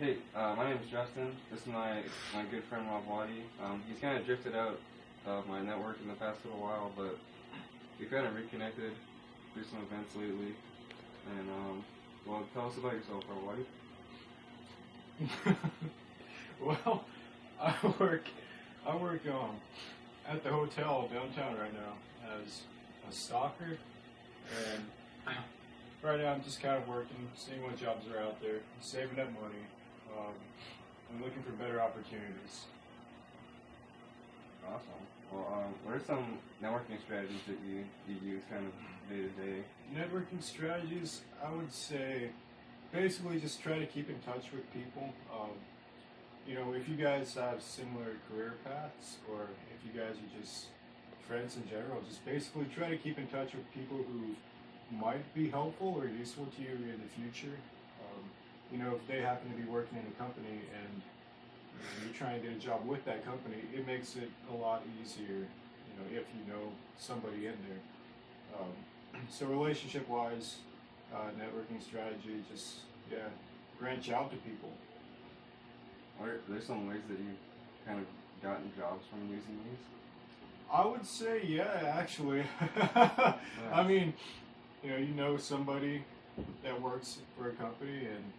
Hey, my name is Justin. This is my good friend Rob Waddy. He's kind of drifted out of my network in the past little while, but we kind of reconnected through some events lately. And, well, tell us about yourself, Rob Waddy. Well, I work at the hotel downtown right now as a stalker, and right now I'm just kind of working, seeing what jobs are out there, saving up money, and looking for better opportunities. Awesome. Well, what are some networking strategies that you use kind of day to day? Networking strategies, I would say, basically just try to keep in touch with people. If you guys have similar career paths, or if you guys are just friends in general, just basically try to keep in touch with people who might be helpful or useful to you in the future. If they happen to be working in a company and you're trying to get a job with that company, it makes it a lot easier, if you know somebody in there. So relationship-wise, networking strategy, just, branch out to people. Are there some ways that you've kind of gotten jobs from using these? I would say, yeah, actually. I mean, you know somebody that works for a company, and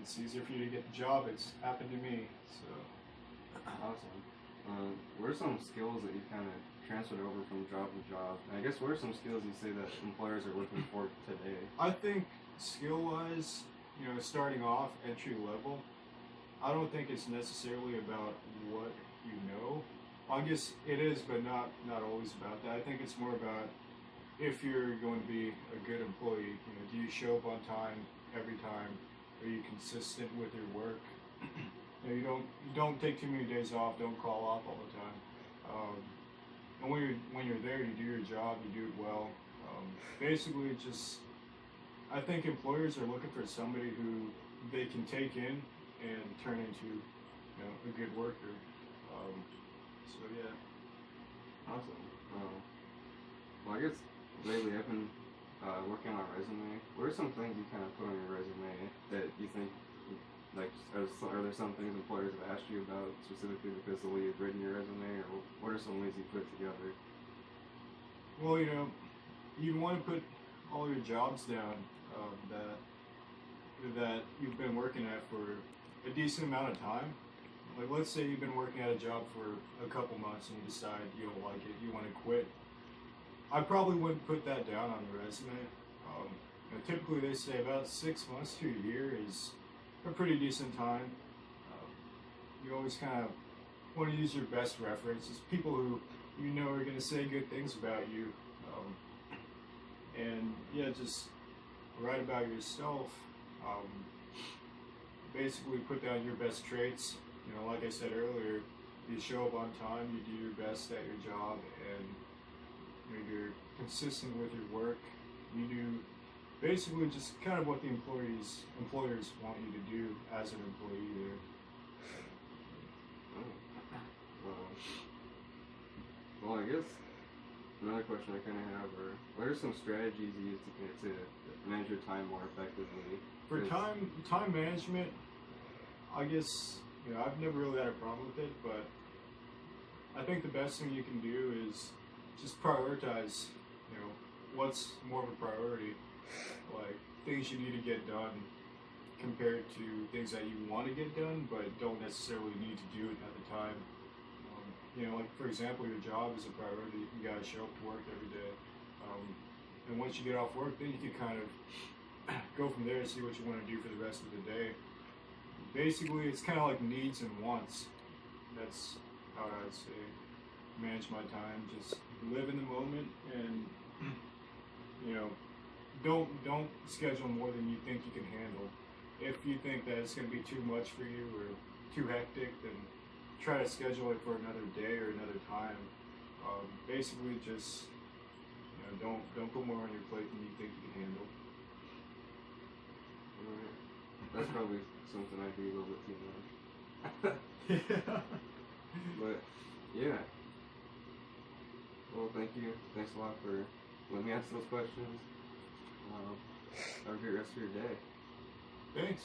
it's easier for you to get the job. It's happened to me, so. Awesome. What are some skills that you kind of transferred over from job to job? And I guess what are some skills you say that employers are looking for today? I think skill-wise, starting off entry level, I don't think it's necessarily about what you know. I guess it is, but not always about that. I think it's more about if you're going to be a good employee. Do you show up on time every time? Are you consistent with your work? You don't take too many days off. Don't call off all the time. And when you're there, you do your job. You do it well. Basically, I think employers are looking for somebody who they can take in and turn into, a good worker. So yeah. Awesome. Well, I guess lately I've been working on my resume. What are some things you kind of put on your resume that you think, like, are there some things employers have asked you about specifically because of the way you've written your resume, or what are some ways you put it together? Well, you'd want to put all your jobs down that you've been working at for a decent amount of time. Like, let's say you've been working at a job for a couple months and you decide you don't like it, you want to quit. I probably wouldn't put that down on the resume. Typically they say about 6 months to a year is a pretty decent time. You always kind of want to use your best references, people who are going to say good things about you. Just write about yourself. Basically put down your best traits. Like I said earlier, you show up on time, you do your best at your job, and you're consistent with your work. You do basically just kind of what the employers want you to do as an employee there. Well, I guess another question I kind of have are, what are some strategies you use to manage your time more effectively? For time management, I guess, I've never really had a problem with it, but I think the best thing you can do is just prioritize, what's more of a priority, like things you need to get done compared to things that you want to get done but don't necessarily need to do it at the time. Like, for example, your job is a priority. You got to show up to work every day. And once you get off work, then you can kind of go from there and see what you want to do for the rest of the day. Basically, it's kind of like needs and wants. That's how I'd say manage my time. Just live in the moment, and don't schedule more than you think you can handle. If you think that it's going to be too much for you or too hectic, then try to schedule it for another day or another time. Basically, just don't put more on your plate than you think you can handle. That's probably something I do a little bit too much. Yeah. But yeah. Well, thank you. Thanks a lot for letting me ask those questions. Have a great rest of your day. Thanks.